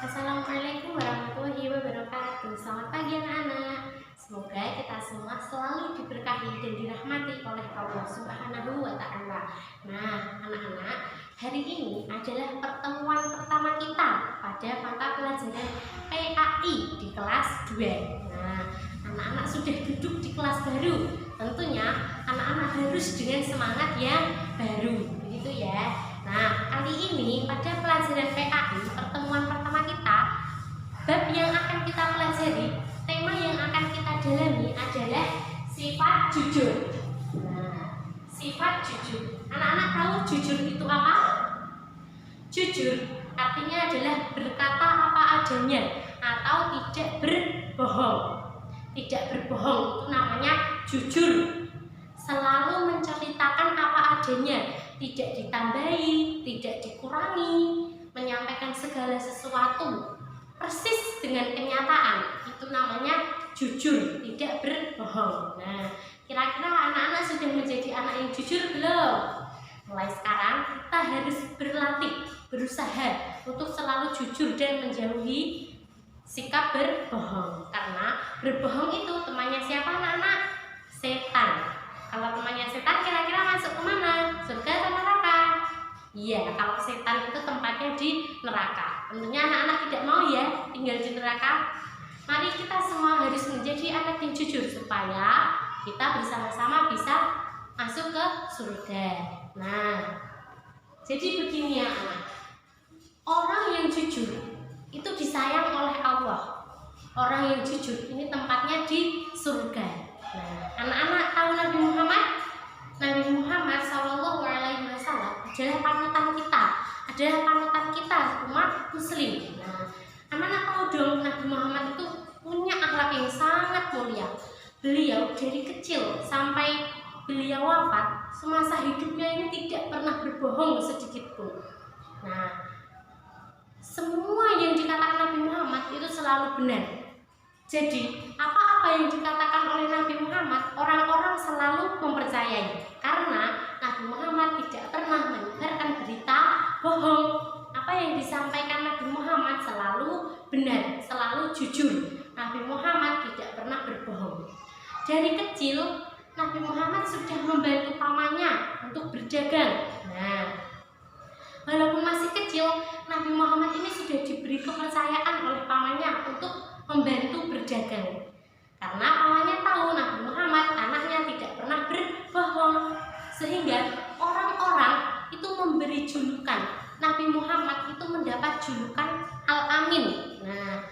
Assalamualaikum warahmatullahi wabarakatuh. Selamat pagi anak-anak. Semoga kita semua selalu diberkahi dan dirahmati oleh Allah Subhanahu wa Ta'ala. Nah, anak-anak, hari ini adalah pertemuan pertama kita pada mata pelajaran PAI di kelas 2. Nah, anak-anak sudah duduk di kelas baru. Tentunya anak-anak harus dengan semangat yang baru, begitu ya. Nah, kali ini pada pelajaran PAI pertemuan pertama kita, bab yang akan kita pelajari, tema yang akan kita dalami adalah sifat jujur. Nah, sifat jujur. Anak-anak tahu jujur itu apa? Jujur artinya adalah berkata apa adanya atau tidak berbohong. Tidak berbohong itu namanya jujur. Selalu menceritakan apa adanya, tidak ditambahi, tidak dikurangi, menyampaikan segala sesuatu persis dengan kenyataan. Itu namanya jujur, tidak berbohong. Nah, kira-kira anak-anak sudah menjadi anak yang jujur belum? Mulai sekarang kita harus berlatih, berusaha untuk selalu jujur dan menjauhi sikap berbohong. Karena berbohong itu temannya siapa anak-anak? Setan. Kalau temannya setan kira-kira masuk kemana? Surga atau neraka? Iya, kalau setan itu tempatnya di neraka. Tentunya anak-anak tidak mau ya tinggal di neraka. Mari kita semua harus menjadi anak yang jujur supaya kita bersama-sama bisa masuk ke surga. Nah, jadi begini ya anak. Orang yang jujur itu disayang oleh Allah. Orang yang jujur ini tempatnya di surga. Nah, anak-anak tahu Nabi Muhammad? Nabi Muhammad SAW adalah panutan kita, umat Muslim. Nah, anak-anak tahu dong Nabi Muhammad itu punya akhlak yang sangat mulia. Beliau dari kecil sampai beliau wafat, semasa hidupnya ini tidak pernah berbohong sedikit pun. Nah, semua yang dikatakan Nabi Muhammad itu selalu benar. Jadi, apa-apa yang dikatakan oleh Nabi Muhammad, orang-orang selalu mempercayai. Karena Nabi Muhammad tidak pernah menyebarkan berita bohong. Apa yang disampaikan Nabi Muhammad selalu benar, selalu jujur. Nabi Muhammad tidak pernah berbohong. Dari kecil, Nabi Muhammad sudah membantu pamannya untuk berdagang. Nah, walaupun masih kecil, Nabi Muhammad ini sudah diberi kepercayaan oleh pamannya untuk membantu berdagang. Karena pamannya tahu Nabi Muhammad anaknya tidak pernah berbohong, sehingga orang-orang itu memberi julukan. Nabi Muhammad itu mendapat julukan Al-Amin. Nah,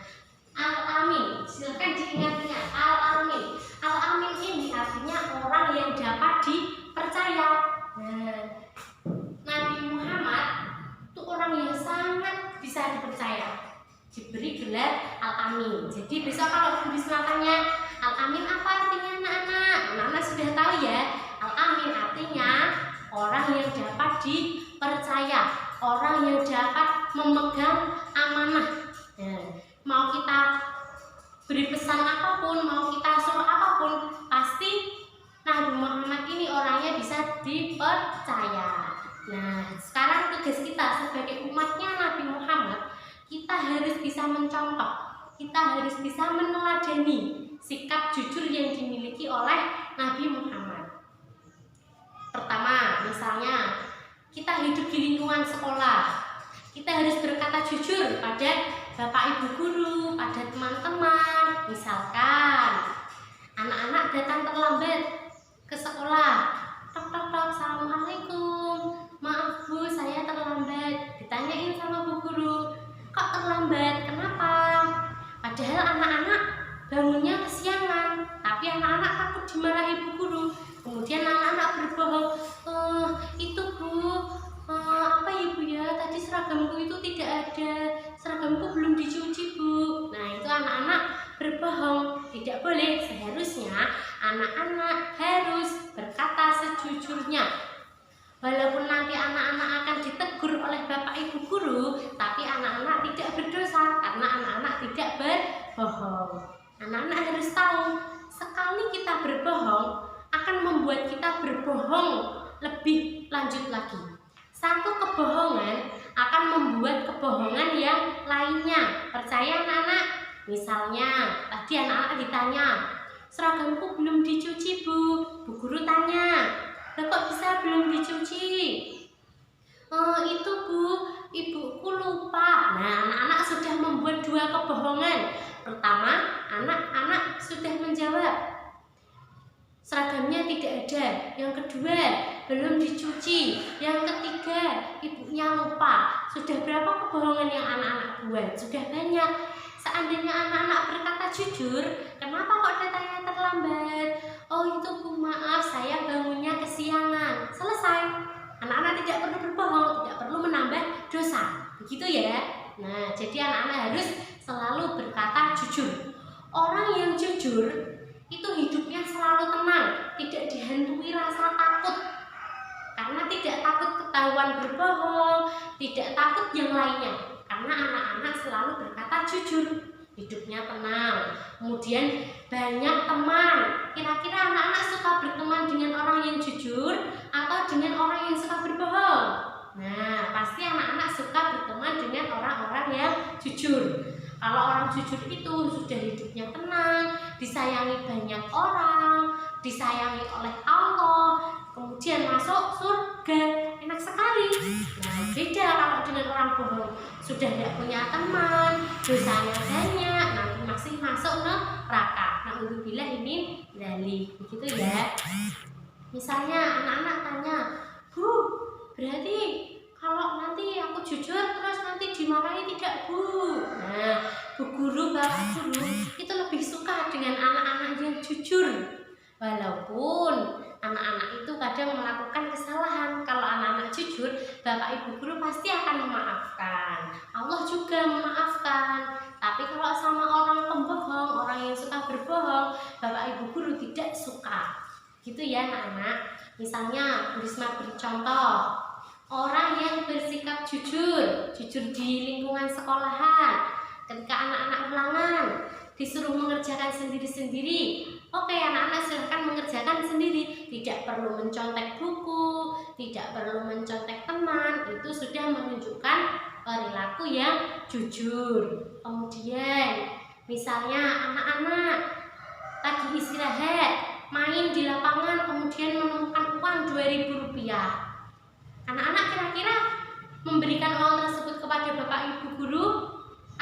Al-Amin, silakan diingat-ingat Al-Amin. Al-Amin ini artinya orang yang dapat dipercaya. Nah, Nabi Muhammad itu orang yang sangat bisa dipercaya, diberi gelar Al-Amin. Jadi besok kalau guru tanya Al-Amin apa artinya anak-anak? Anak-anak sudah tahu ya. Al-Amin artinya orang yang dapat dipercaya, orang yang dapat memegang amanah. Nah, mau kita beri pesan apapun, mau kita suruh apapun, pasti Nabi Muhammad ini orangnya bisa dipercaya. Nah, sekarang tugas kita sebagai umatnya Nabi Muhammad, kita harus bisa mencontoh, kita harus bisa meneladani sikap jujur yang dimiliki oleh Nabi Muhammad. Pertama, misalnya kita hidup di lingkungan sekolah, kita harus berkata jujur pada bapak ibu guru, pada teman-teman. Misalkan anak-anak datang terlambat ke sekolah, tok tok tok, assalamualaikum, maaf bu saya terlambat. Ditanyain sama bu guru, kok terlambat, kenapa? Padahal anak-anak bangunnya kesiangan, tapi anak-anak takut dimarahi bu guru. Kemudian anak-anak berbohong, itu bu, apa ibu ya, tadi seragamku itu tidak ada, seragamku belum dicuci bu. Nah, itu anak-anak berbohong. Tidak boleh. Seharusnya anak-anak harus berkata sejujurnya. Walaupun nanti anak-anak akan ditegur oleh bapak ibu guru, tapi anak-anak tidak berdosa karena anak-anak tidak berbohong. Anak-anak harus tahu, sekali kita berbohong akan membuat kita berbohong lebih lanjut lagi. Satu kebohongan akan membuat kebohongan yang lainnya. percaya anak-anak? Misalnya, tadi anak-anak ditanya, seragamku belum dicuci Bu. Bu guru tanya, "Lah kok bisa belum dicuci?" Itu Bu, ibuku lupa. Nah, anak-anak sudah membuat dua kebohongan. Pertama, anak-anak sudah menjawab, seragamnya tidak ada. Yang kedua, belum dicuci. Yang ketiga, ibunya lupa. Sudah berapa kebohongan yang anak-anak buat? Sudah banyak. Seandainya anak-anak berkata jujur, kenapa kok datanya terlambat? Oh itu Bu, maaf saya bangunnya kesiangan. Selesai. Anak-anak tidak perlu berbohong, tidak perlu menambah dosa. Begitu ya. Nah, jadi anak-anak harus selalu berkata jujur. Orang yang jujur itu hidupnya selalu tenang, tidak dihantui rasa takut. Karena tidak takut ketahuan berbohong, tidak takut yang lainnya. Karena anak-anak selalu berkata jujur, hidupnya tenang. Kemudian banyak teman. Kira-kira anak-anak suka berteman dengan orang yang jujur atau dengan orang yang suka berbohong? Nah, pasti anak-anak suka berteman dengan orang-orang yang jujur. Kalau orang jujur itu sudah hidupnya tenang, disayangi banyak orang, disayangi oleh Allah, kemudian masuk surga, enak sekali. Nah, beda kalau dengan orang bohong, sudah tidak punya teman, dosanya banyak, nanti masih masuk neraka. Alhamdulillah ini dari begitu ya. Misalnya anak-anak tanya, Bu, berarti kalau nanti aku jujur terus nanti dimarahi tidak Bu? Nah, Bu guru, bapak guru itu lebih suka dengan anak-anak yang jujur. Walaupun anak-anak itu kadang melakukan kesalahan, kalau anak-anak jujur, bapak ibu guru pasti akan memaafkan. Allah juga memaafkan. Tapi kalau sama orang pembohong, orang yang suka berbohong, bapak ibu guru tidak suka. Gitu ya anak-anak. Misalnya Bu Risma beri contoh, orang yang bersikap jujur di lingkungan sekolahan, ketika anak-anak ulangan disuruh mengerjakan sendiri-sendiri, oke anak-anak silahkan mengerjakan sendiri, tidak perlu mencontek buku, tidak perlu mencontek teman, itu sudah menunjukkan perilaku yang jujur. Kemudian misalnya anak-anak lagi istirahat, main di lapangan, kemudian menemukan uang Rp2.000. Anak-anak kira-kira memberikan uang tersebut kepada bapak ibu guru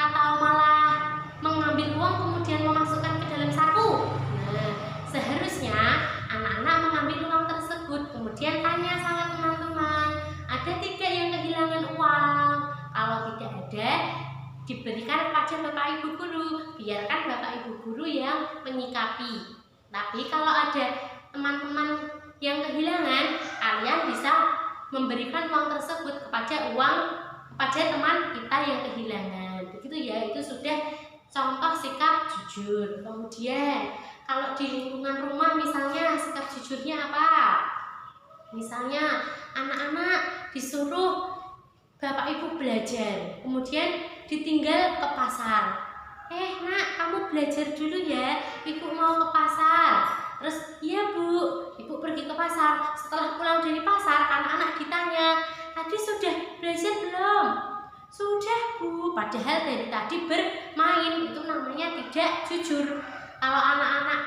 atau malah mengambil uang kemudian memasukkan ke dalam saku? Nah, seharusnya anak-anak mengambil uang tersebut, kemudian tanya sama teman-teman, ada tidak yang kehilangan uang? Kalau tidak ada, diberikan kepada bapak ibu guru, biarkan bapak ibu guru yang menyikapi. Tapi kalau ada teman-teman yang kehilangan, kalian bisa memberikan uang tersebut kepada teman kita yang kehilangan. Begitu ya, itu sudah contoh sikap jujur. Kemudian kalau di lingkungan rumah misalnya sikap jujurnya apa? Misalnya anak-anak disuruh bapak ibu belajar, kemudian ditinggal ke pasar. Nak, kamu belajar dulu ya, ibu mau ke pasar. Terus, iya Bu, ibu pergi ke pasar. Setelah pulang dari pasar, anak-anak ditanya, tadi sudah belajar belum? Sudah Bu, padahal dari tadi bermain. Itu namanya tidak jujur. Kalau anak-anak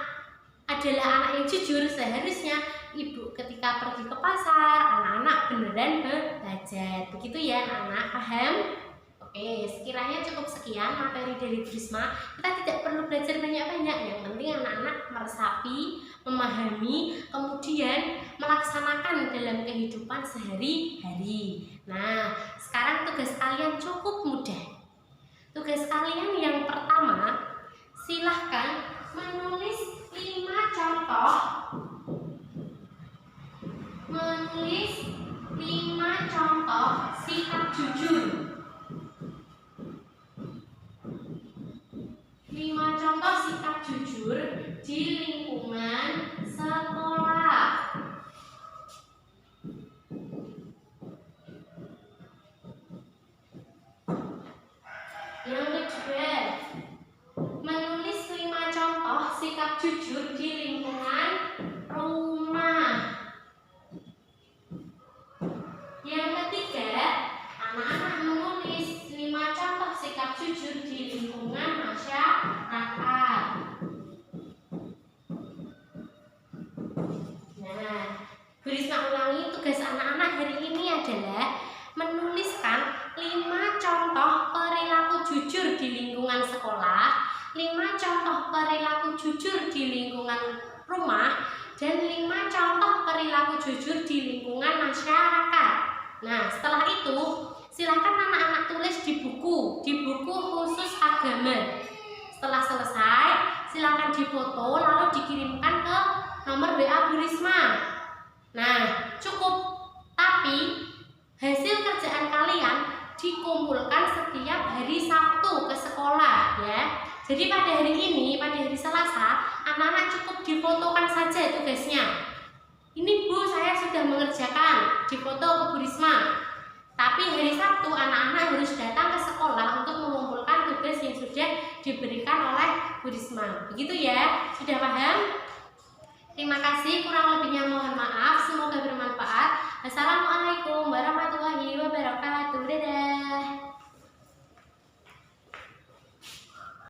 adalah anak yang jujur, seharusnya ibu ketika pergi ke pasar, anak-anak beneran belajar. Begitu ya anak-anak, paham? Oke, sekiranya cukup sekian materi dari Risma. Kita tidak perlu belajar banyak-banyak. Yang penting anak-anak meresapi, memahami, kemudian melaksanakan dalam kehidupan sehari-hari. Nah, sekarang tugas kalian cukup mudah. Tugas kalian yang pertama, silahkan menulis 5 contoh. Menulis 5 contoh sikap jujur. 5 contoh sikap jujur di lingkungan sekolah. Yang kedua, menulis 5 contoh sikap jujur di lingkungan rumah. Yang ketiga, anak-anak menulis 5 contoh sikap jujur di jujur di lingkungan sekolah, 5 contoh perilaku jujur di lingkungan rumah, dan 5 contoh perilaku jujur di lingkungan masyarakat. Nah, setelah itu silakan anak-anak tulis di buku khusus agama. Setelah selesai, silakan difoto lalu dikirimkan ke nomor WA Bu Risma. Nah, cukup. Tapi hasil kerjaan kalian dikumpulkan setiap hari Sabtu ke sekolah ya. Jadi pada hari ini, pada hari Selasa, anak-anak cukup difotokan saja tugasnya. Ini Bu, saya sudah mengerjakan, difoto ke Bu Risma. Tapi hari Sabtu anak-anak harus datang ke sekolah untuk mengumpulkan tugas yang sudah diberikan oleh Bu Risma. Begitu ya? Sudah paham? Terima kasih, kurang lebihnya mohon maaf. Semoga bermanfaat. Assalamualaikum warahmatullahi wabarakatuh.